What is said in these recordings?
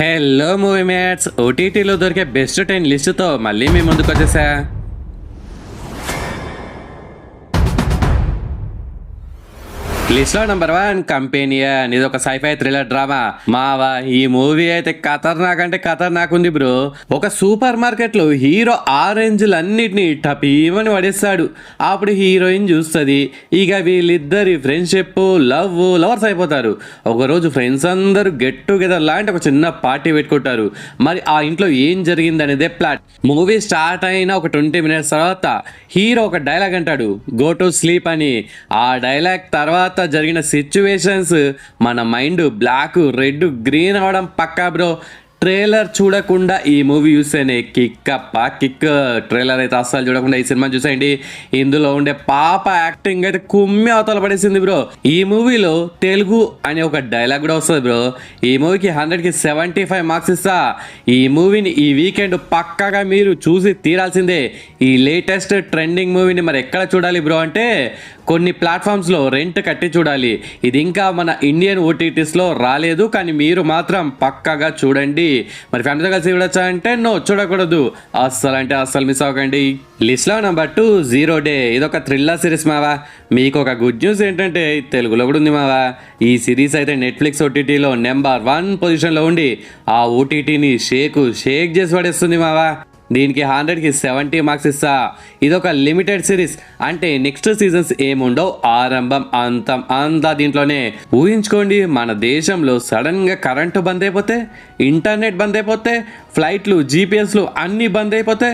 Hello movie mates, ఓటీటీలో దొరికే best 10 లిస్టుతో మళ్ళీ మీ ముందుకు వచ్చేసా. లిస్ట్ లో నెంబర్ 1 కంపెనియన్. ఇది ఒక సైఫై థ్రిల్లర్ డ్రామా. మావా, ఈ మూవీ అయితే ఖతర్నాక్ అంటే ఖతర్నాక్ ఉంది బ్రో. ఒక సూపర్ మార్కెట్ లో హీరో ఆరెంజ్లన్నిటినీ టపీమని పడేస్తాడు. అప్పుడు హీరోయిన్ చూస్తుంది. ఇక వీళ్ళిద్దరి ఫ్రెండ్షిప్ లవర్స్ అయిపోతారు. ఒకరోజు ఫ్రెండ్స్ అందరూ గెట్ టుగెదర్ లాంటి ఒక చిన్న పార్టీ పెట్టుకుంటారు. మరి ఆ ఇంట్లో ఏం జరిగింది అనేదే ప్లాట్. మూవీ స్టార్ట్ అయిన ఒక 20 minutes తర్వాత హీరో ఒక డైలాగ్ అంటాడు, గో టు స్లీప్ అని. ఆ డైలాగ్ తర్వాత జరిగిన సిచ్యువేషన్స్ మన మైండ్ బ్లాక్, రెడ్, గ్రీన్ అవడం పక్కా బ్రో. ట్రైలర్ చూడకుండా ఈ మూవీ చూస్తేనే కిక్. ట్రైలర్ అయితే అస్సలు చూడకుండా ఈ సినిమా చూసేయండి. ఇందులో ఉండే పాప యాక్టింగ్ అయితే కుమ్మి అవతల పడేసింది బ్రో. ఈ మూవీలో తెలుగు అనే ఒక డైలాగ్ కూడా వస్తుంది బ్రో. ఈ మూవీకి 100కి 75 మార్క్స్ ఇస్తా. ఈ మూవీని ఈ వీకెండ్ పక్కాగా మీరు చూసి తీరాల్సిందే. ఈ లేటెస్ట్ ట్రెండింగ్ మూవీని మరి ఎక్కడ చూడాలి బ్రో అంటే కొన్ని ప్లాట్ఫామ్స్లో రెంట్ కట్టి చూడాలి. ఇది ఇంకా మన ఇండియన్ ఓటీటీస్లో రాలేదు, కానీ మీరు మాత్రం పక్కాగా చూడండి. మరి ఫ్యామిలీతో కలిసి చూడొచ్చా అంటే నో, చూడకూడదు. అస్సలు మిస్ అవ్వకండి. లిస్ట్లో నెంబర్ 2 జీరో డే. ఇది ఒక థ్రిల్లర్ సిరీస్ మావా. మీకు ఒక గుడ్ న్యూస్ ఏంటంటే తెలుగులో కూడా ఉంది మావా. ఈ సిరీస్ అయితే నెట్ఫ్లిక్స్ ఓటీటీలో నెంబర్ 1 పొజిషన్లో ఉండి ఆ ఓటీటీని షేక్ చేసి పడేస్తుంది మావా. దీనికి 100కి 70 మార్క్స్ ఇస్తా. ఇదొక లిమిటెడ్ సిరీస్, అంటే నెక్స్ట్ సీజన్స్ ఏముండవు. ఆరంభం అంతం అంతా దీంట్లోనే. ఊహించుకోండి, మన దేశంలో సడన్గా కరెంటు బంద్ అయిపోతే, ఇంటర్నెట్ బంద్ అయిపోతే, ఫ్లైట్లు, జీపీఎస్లు అన్నీ బంద్ అయిపోతే,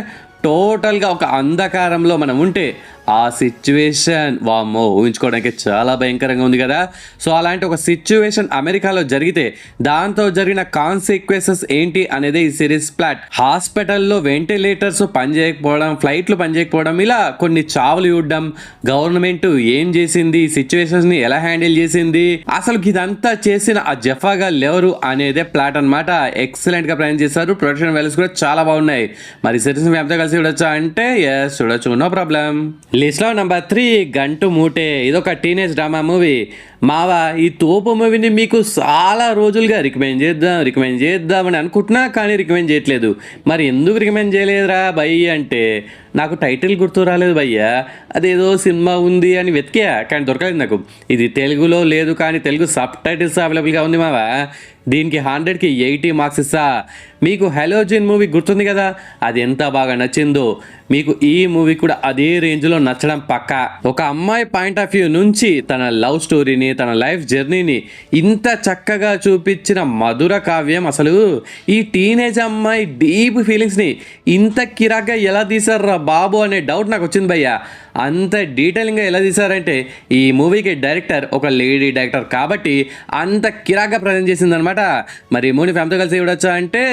టోటల్గా ఒక అంధకారంలో మనం ఉంటే ఆ సిచ్యువేషన్ వామ్మో ఊహించుకోవడానికి చాలా భయంకరంగా ఉంది కదా. సో అలాంటి ఒక సిచ్యువేషన్ అమెరికాలో జరిగితే దాంతో జరిగిన కాన్సిక్వెన్సెస్ ఏంటి అనేది ఈ సిరీస్ ప్లాట్. హాస్పిటల్లో వెంటిలేటర్స్ పనిచేయకపోవడం, ఫ్లైట్లు పనిచేయకపోవడం, ఇలా కొన్ని చావులు చూడడం, గవర్నమెంట్ ఏం చేసింది, సిచ్యువేషన్స్ని ఎలా హ్యాండిల్ చేసింది, అసలు ఇదంతా చేసిన ఆ జఫాగా ఎవరు అనేదే ప్లాట్ అనమాట. ఎక్సలెంట్గా ప్లాన్ చేశారు. ప్రొడక్షన్ వాల్యూస్ కూడా చాలా బాగున్నాయి. మరి సిరీస్ ఎంతో కలిసి చూడొచ్చా అంటే ఎస్, చూడొచ్చు, నో ప్రాబ్లం. లిస్ట్లో నెంబర్ 3 గంటు మూటే. ఇదొక టీనేజ్ డ్రామా మూవీ. మావా, ఈ తోపు మూవీని మీకు చాలా రోజులుగా రికమెండ్ చేద్దామని అనుకుంటున్నా, కానీ రికమెండ్ చేయట్లేదు. మరి ఎందుకు రికమెండ్ చేయలేదురా భయ్ అంటే నాకు టైటిల్ గుర్తు రాలేదు భయ్యా. అదేదో సినిమా ఉంది అని వెతికా, కానీ దొరకలేదు నాకు. ఇది తెలుగులో లేదు, కానీ తెలుగు సబ్ టైటిల్స్ అవైలబుల్గా ఉంది మావా. దీనికి 100కి 80 మార్క్స్ ఇస్తా. మీకు హలోజిన్ మూవీ గుర్తుంది కదా, అది ఎంత బాగా నచ్చిందో మీకు ఈ మూవీ కూడా అదే రేంజ్లో నచ్చడం పక్కా. ఒక అమ్మాయి పాయింట్ ఆఫ్ వ్యూ నుంచి తన లవ్ స్టోరీని, తన లైఫ్ జర్నీని ఇంత చక్కగా చూపించిన మధుర కావ్యం. అసలు ఈ టీనేజ్ అమ్మాయి డీప్ ఫీలింగ్స్ని ఇంత కిరాక్గా ఎలా తీశారా బాబు అనే డౌట్ నాకు వచ్చింది భయ్యా. అంత డీటెయిలింగ్గా ఎలా తీశారంటే ఈ మూవీకి డైరెక్టర్ ఒక లేడీ డైరెక్టర్ కాబట్టి అంత కిరాక్గా ప్రజెంట్ చేసిందనమాట. మరి ఈ మూవీ ఫ్యామిలీతో కలిసి చూడొచ్చా అంటే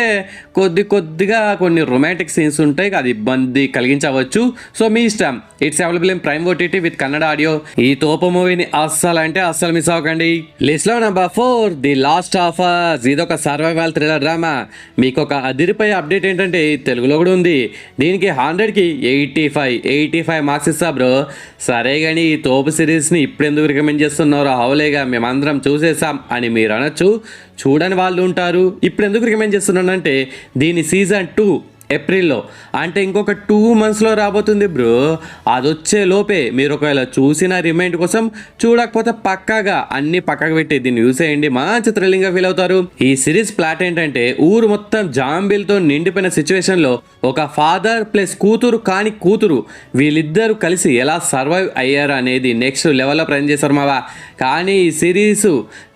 కొద్దిగా కొన్ని రొమాంటిక్ సీన్స్ ఉంటాయి, అది ఇబ్బంది కలిగించవచ్చు. సో మీ ఇష్టం. It's available in prime OTT with Kannada audio. ఈ తోపు మూవీని అస్సలు మిస్ అవ్వకండి. లిస్ట్లో number 4 the last of us. ఇదొక సర్వైవల్ థ్రిల్లర్ డ్రామా. మీకు ఒక అదిరిపోయే అప్డేట్ ఏంటంటే తెలుగులో కూడా ఉంది. దీనికి 100కి 85 మార్క్స్ ఇస్తా బ్రో. సరే కానీ ఈ తోపు సిరీస్ని ఇప్పుడు ఎందుకు రికమెండ్ చేస్తున్నారో హౌలేగా మేమందరం చూసేసాం అని మీరు అనొచ్చు. చూడని వాళ్ళు ఉంటారు. ఇప్పుడు ఎందుకు రికమెండ్ చేస్తున్నానంటే దీని సీజన్ 2 ఏప్రిల్లో, అంటే ఇంకొక 2 monthsలో రాబోతుంది బ్రో. అది వచ్చే లోపే మీరు ఒకవేళ చూసిన రిమైండ్ కోసం, చూడకపోతే పక్కాగా అన్ని పక్కకు పెట్టి దీన్ని చూసేయండి. మంచి థ్రిల్లింగ్గా ఫీల్ అవుతారు. ఈ సిరీస్ ప్లాట్ ఏంటంటే ఊరు మొత్తం జాంబీలతో నిండిపోయిన సిచ్యువేషన్లో ఒక ఫాదర్ ప్లస్ కూతురు వీళ్ళిద్దరూ కలిసి ఎలా సర్వైవ్ అయ్యారు అనేది నెక్స్ట్ లెవెల్లో ప్రజెంట్ చేస్తారు మావా. కానీ ఈ సిరీస్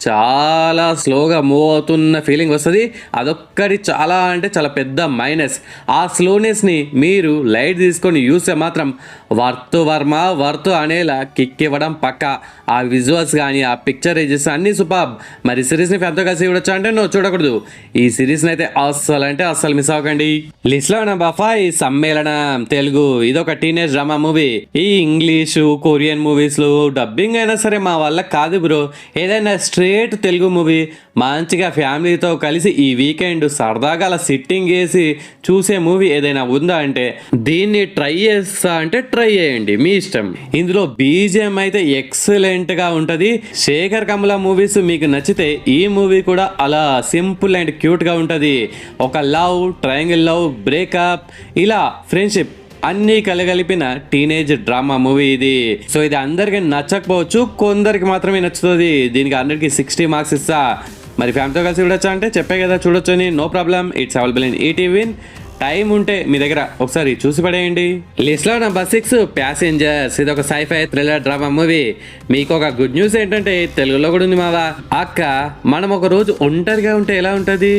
చాలా స్లోగా మూవ్ అవుతున్న ఫీలింగ్ వస్తుంది. అదొక్కటి చాలా అంటే చాలా పెద్ద మైనస్. ఆ స్లోనెస్ని మీరు లైట్ తీసుకొని చూస్తే మాత్రం వర్త్ అనేలా కిక్ ఇవ్వడం పక్క. ఆ విజువల్స్ కానీ ఆ పిక్చర్ రేజెస్ అన్నీ సూపర్. మరి సిరీస్ని ఫ్యామిలీతో కలిసి చూడొచ్చా అంటే నువ్వు చూడకూడదు. ఈ సిరీస్ని అయితే అస్సలు మిస్ అవ్వకండి. లిస్ట్లో నెంబర్ 5 సమ్మేళనం తెలుగు. ఇదొక టీనేజ్ డ్రామా మూవీ. ఈ ఇంగ్లీషు, కొరియన్ మూవీస్లో డబ్బింగ్ అయినా సరే మా వల్ల కాదు బ్రో. ఏదైనా స్ట్రేట్ తెలుగు మూవీ మంచిగా ఫ్యామిలీతో కలిసి ఈ వీకెండ్ సరదాగా అలా సిట్టింగ్ వేసి చూసే మూవీ ఏదైనా ఉందా అంటే దీన్ని ట్రై చేస్తా అంటే ట్రై చేయండి, మీ ఇష్టం. ఇందులో బీజిఎం అయితే ఎక్సలెంట్గా ఉంటుంది. శేఖర్ కమల మూవీస్ మీకు నచ్చితే ఈ మూవీ కూడా అలా సింపుల్ అండ్ క్యూట్గా ఉంటుంది. ఒక లవ్, ట్రయాంగిల్ లవ్, బ్రేకప్, ఇలా ఫ్రెండ్షిప్ అన్నీ కలగలిపిన టీనేజ్ డ్రామా మూవీ ఇది. సో ఇది అందరికి నచ్చకపోవచ్చు, కొందరికి మాత్రమే నచ్చుతుంది. దీనికి 100కి 60 మార్క్స్ ఇస్తా. మరి ఫ్యామిలీతో కలిసి చూడొచ్చా అంటే చెప్పే కదా చూడొచ్చు అని, no problem. It's available in ETV. Time ఉంటే మీ దగ్గర ఒకసారి చూసి పడేయండి. లిస్ట్లో నెంబర్ 6 ప్యాసింజర్స్. ఇది ఒక సైఫై థ్రిల్లర్ డ్రామా మూవీ. మీకు ఒక గుడ్ న్యూస్ ఏంటంటే తెలుగులో కూడా ఉంది మావా. అక్క, మనం ఒక రోజు ఒంటరిగా ఉంటే ఎలా ఉంటుంది?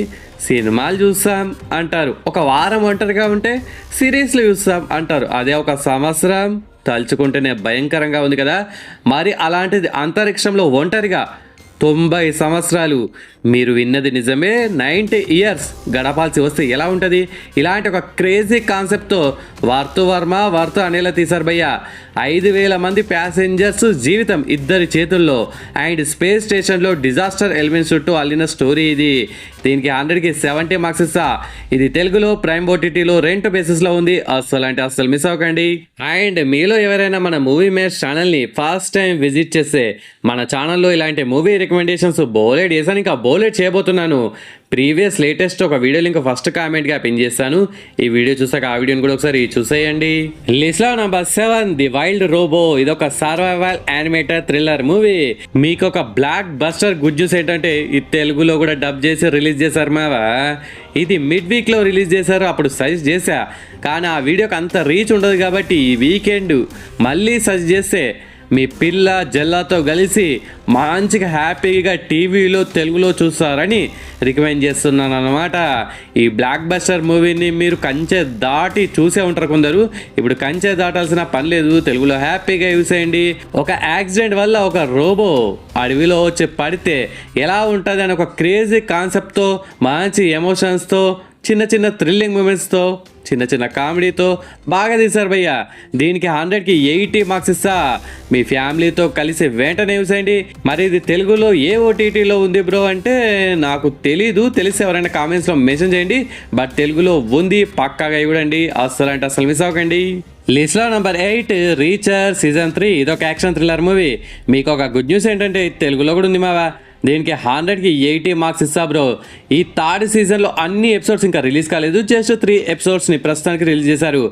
సినిమాలు చూస్తాం అంటారు. ఒక వారం ఒంటరిగా ఉంటే సిరీస్లు చూస్తాం అంటారు. అదే ఒక సంవత్సరం తలుచుకుంటేనే భయంకరంగా ఉంది కదా. మరి అలాంటిది అంతరిక్షంలో ఒంటరిగా 90 సంవత్సరాలు. మీరు విన్నది నిజమే, 90 ఇయర్స్ గడపాల్సి వస్తే ఎలా ఉంటుంది? ఇలాంటి ఒక క్రేజీ కాన్సెప్ట్తో వర్తు అనేలా తీశారు భయ్య. 5,000 మంది ప్యాసింజర్స్ జీవితం ఇద్దరి చేతుల్లో అండ్ స్పేస్ స్టేషన్లో డిజాస్టర్ ఎలిమెంట్స్ చుట్టూ అల్లిన స్టోరీ ఇది. దీనికి 100కి 70 మార్క్స్ ఇస్తా. ఇది తెలుగులో ప్రైమ్ ఓటీటీలో రెంట్ బేసిస్లో ఉంది. అస్సలు మిస్ అవ్వకండి. అండ్ మీలో ఎవరైనా మన మూవీ మేట్స్ ఛానల్ని ఫస్ట్ టైం విజిట్ చేస్తే మన ఛానల్లో ఇలాంటి మూవీ రికమెండేషన్స్ బోలెడ్ చేశాను, ఇంకా బోలెడ్ చేయబోతున్నాను. ప్రీవియస్ లేటెస్ట్ ఒక వీడియో లింక్ ఫస్ట్ కామెంట్గా పిన్ చేస్తాను. ఈ వీడియో చూసాక ఆ వీడియోని కూడా ఒకసారి చూసేయండి. లిస్ట్లో నెంబర్ 7 ది వైల్డ్ రోబో. ఇదొక సర్వైవల్ యానిమేటెడ్ థ్రిల్లర్ మూవీ. మీకు ఒక బ్లాక్ బస్టర్ గుడ్ న్యూస్ ఏంటంటే ఇది తెలుగులో కూడా డబ్ చేసి రిలీజ్ చేశారు మావా. ఇది మిడ్ వీక్లో రిలీజ్ చేశారు, అప్పుడు సజెస్ట్ చేశా. కానీ ఆ వీడియోకి అంత రీచ్ ఉండదు కాబట్టి ఈ వీకెండ్ మళ్ళీ సజెస్ట్ చేస్తే మీ పిల్ల జల్లాతో కలిసి మంచిగా హ్యాపీగా టీవీలో తెలుగులో చూస్తారని రికమెండ్ చేస్తున్నాను అనమాట. ఈ బ్లాక్ బస్టర్ మూవీని మీరు కంచె దాటి చూసే ఉంటారు కొందరు. ఇప్పుడు కంచె దాటాల్సిన పని లేదు, తెలుగులో హ్యాపీగా చూసేయండి. ఒక యాక్సిడెంట్ వల్ల ఒక రోబో అడవిలో వచ్చి పడితే ఎలా ఉంటుంది అని ఒక క్రేజీ కాన్సెప్ట్తో, మంచి ఎమోషన్స్తో, చిన్న థ్రిల్లింగ్ మూమెంట్స్తో, చిన్న కామెడీతో బాగా తీశారు భయ్య. దీనికి 100కి 80 మార్క్స్ ఇస్తా. మీ ఫ్యామిలీతో కలిసి వెంటనే చూసేయండి. మరి ఇది తెలుగులో ఏ ఓటీటీలో ఉంది బ్రో అంటే నాకు తెలీదు, తెలిసి ఎవరైనా కామెంట్స్లో మెన్షన్ చేయండి. బట్ తెలుగులో ఉంది, పక్కాగా చూడండి. అస్సలు మిస్ అవ్వకండి. లిస్ట్లో నెంబర్ 8 రీచర్ సీజన్ 3. ఇదొక యాక్షన్ థ్రిల్లర్ మూవీ. మీకు ఒక గుడ్ న్యూస్ ఏంటంటే తెలుగులో కూడా ఉంది మావా. దీనికి 100కి 80 మార్క్స్ ఇస్తా బ్రో. ఈ థర్డ్ సీజన్లో అన్ని ఎపిసోడ్స్ ఇంకా రిలీజ్ కాలేదు, జస్ట్ 3 ఎపిసోడ్స్ని ప్రస్తుతానికి రిలీజ్ చేశారు.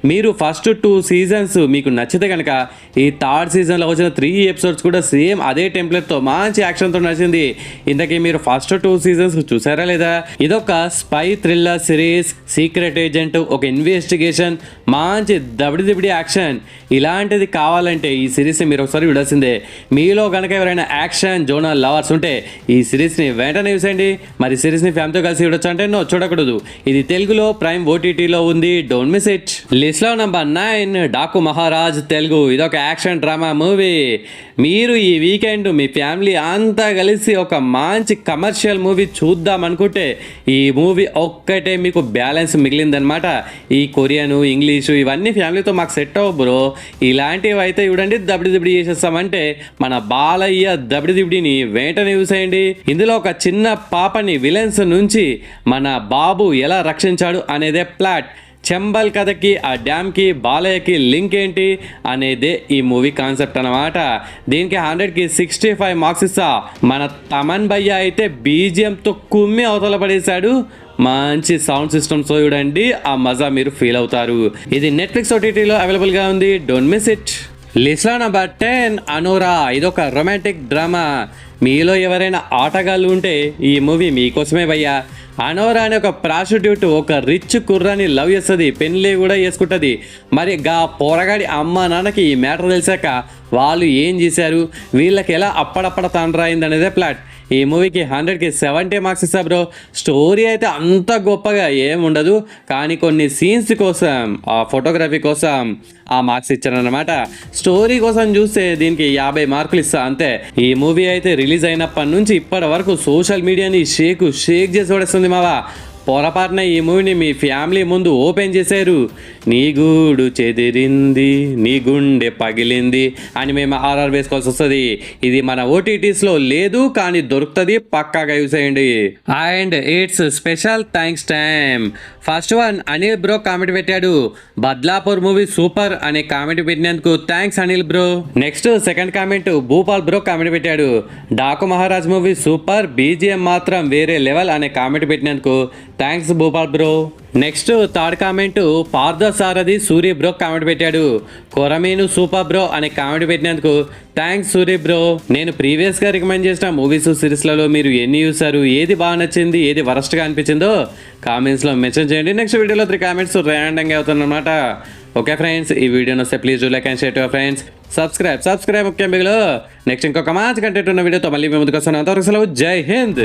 మీరు ఫస్ట్ 2 సీజన్స్ మీకు నచ్చితే కనుక ఈ థర్డ్ సీజన్లో వచ్చిన 3 ఎపిసోడ్స్ కూడా సేమ్ అదే టెంప్లెట్తో మంచి యాక్షన్తో నచ్చింది. ఇంతకీ మీరు ఫస్ట్ 2 సీజన్స్ చూసారా లేదా? ఇదొక spy thriller series, secret agent, ఒక ఇన్వెస్టిగేషన్, మంచి దబిడి యాక్షన్. ఇలాంటిది కావాలంటే ఈ సిరీస్ని మీరు ఒకసారి చూడాల్సిందే. మీలో కనుక ఎవరైనా యాక్షన్ జోనర్ లవర్స్ ఉంటే ఈ సిరీస్ని వెంటనే చూసేయండి. మరి సిరీస్ని ఫ్యామిలీతో కలిసి చూడొచ్చు అంటే నో, చూడకూడదు. ఇది తెలుగులో ప్రైమ్ ఓటీటీలో ఉంది, డోంట్ మిస్ ఇట్. లిస్ట్లో నెంబర్ 9 డాకు మహారాజ్ తెలుగు. ఇదొక యాక్షన్ డ్రామా మూవీ. మీరు ఈ వీకెండ్ మీ ఫ్యామిలీ అంతా కలిసి ఒక మంచి కమర్షియల్ మూవీ చూద్దాం అనుకుంటే ఈ మూవీ ఒక్కటే మీకు బ్యాలెన్స్ మిగిలిందనమాట. ఈ కొరియను, ఇంగ్లీషు ఇవన్నీ ఫ్యామిలీతో మాకు సెట్ అవ్వ బ్రో. ఇలాంటివి అయితే చూడండి దబిడి చేసేస్తామంటే మన బాలయ్య దబిడిని వెంటనే చూసేయండి. ఇందులో ఒక చిన్న పాపని విలన్స్ నుంచి మన బాబు ఎలా రక్షించాడు అనేదే ప్లాట్. చెంబల్ కథకి, ఆ డ్యామ్కి, బాలయ్యకి లింక్ ఏంటి అనేదే ఈ మూవీ కాన్సెప్ట్ అన్నమాట. దీనికి 100కి 65 మార్క్స్ ఇస్తా. మన తమన్ భయ్య అయితే బీజిఎంతో కుమ్మి అవతల పడేశాడు. మంచి సౌండ్ సిస్టమ్స్ చూడండి, ఆ మజా మీరు ఫీల్ అవుతారు. ఇది నెట్ఫ్లిక్స్ ఓటీటీలో అవైలబుల్గా ఉంది, డోంట్ మిస్ ఇట్. లిస్ట్లో నెంబర్ 10 అనోరా. ఇదొక రొమాంటిక్ డ్రామా. మీలో ఎవరైనా ఆటగాళ్ళు ఉంటే ఈ మూవీ మీకోసమే భయ్యా. అనోరా అనే ఒక ప్రాస్టిట్యూట్ ఒక రిచ్ కుర్రాని లవ్ చేస్తుంది, పెళ్ళి కూడా చేసుకుంటుంది. మరి గా పోరగాడి అమ్మ నాన్నకి ఈ మ్యాటర్ తెలిసాక వాళ్ళు ఏం చేశారు, వీళ్ళకి ఎలా అప్పడప్పడ తండ్రైంది అనేదే ప్లాట్. ఈ మూవీకి 100కి 70 మార్క్స్ ఇస్తా బ్రో. స్టోరీ అయితే అంత గొప్పగా ఏముండదు, కానీ కొన్ని సీన్స్ కోసం, ఆ ఫోటోగ్రఫీ కోసం ఆ మార్క్స్ ఇచ్చారనమాట. స్టోరీ కోసం చూస్తే దీనికి 50 మార్కులు ఇస్తా అంతే. ఈ మూవీ అయితే రిలీజ్ అయినప్పటి నుంచి ఇప్పటి వరకు సోషల్ మీడియాని షేక్ చేసి పడేస్తుంది మావా. పొరపాటున ఈ మూవీని మీ ఫ్యామిలీ ముందు ఓపెన్ చేశారు, నీ గూడు చెదిరింది, నీ గుండె పగిలింది అని మేము ఆర్ఆర్ వేసుకోవాల్సి వస్తుంది. ఇది మన ఓటీటీస్లో లేదు, కానీ దొరుకుతుంది, పక్కాగా యూస్ చేయండి. And it's special thanks time. First one Anil bro comment పెట్టాడు, బద్లాపూర్ మూవీ సూపర్ అనే కామెంట్ పెట్టినందుకు thanks Anil bro. Next second comment Bhupal bro comment పెట్టాడు, Daaku Maharaj movie super, BGM మాత్రం వేరే లెవెల్ అనే కామెంట్ పెట్టినందుకు thanks Bhupal bro. Next third comment Partha Sarathi Surya bro comment పెట్టాడు, Korameenu super bro అనే కామెంట్ పెట్టినందుకు థ్యాంక్స్ సూర్య బ్రో. నేను ప్రీవియస్గా రికమెండ్ చేసిన మూవీస్ సిరీస్లలో మీరు ఎన్ని చూసారు, ఏది బాగా నచ్చింది, ఏది వరస్ట్గా అనిపించిందో కామెంట్స్లో మెన్షన్ చేయండి. నెక్స్ట్ వీడియోలో 3 కామెంట్స్ ర్యాండంగా అవుతుందన్నమాట. ఓకే ఫ్రెండ్స్, ఈ వీడియోని వస్తే please do like and share to your friends. Subscribe ముఖ్యం బిగులో. నెక్స్ట్ ఇంకొక మంచి కంటెంట్ ఉన్న వీడియోతో మళ్ళీ మేము ముందుకు వస్తున్నాం. అంతవరకు సెలవు, జై హింద్.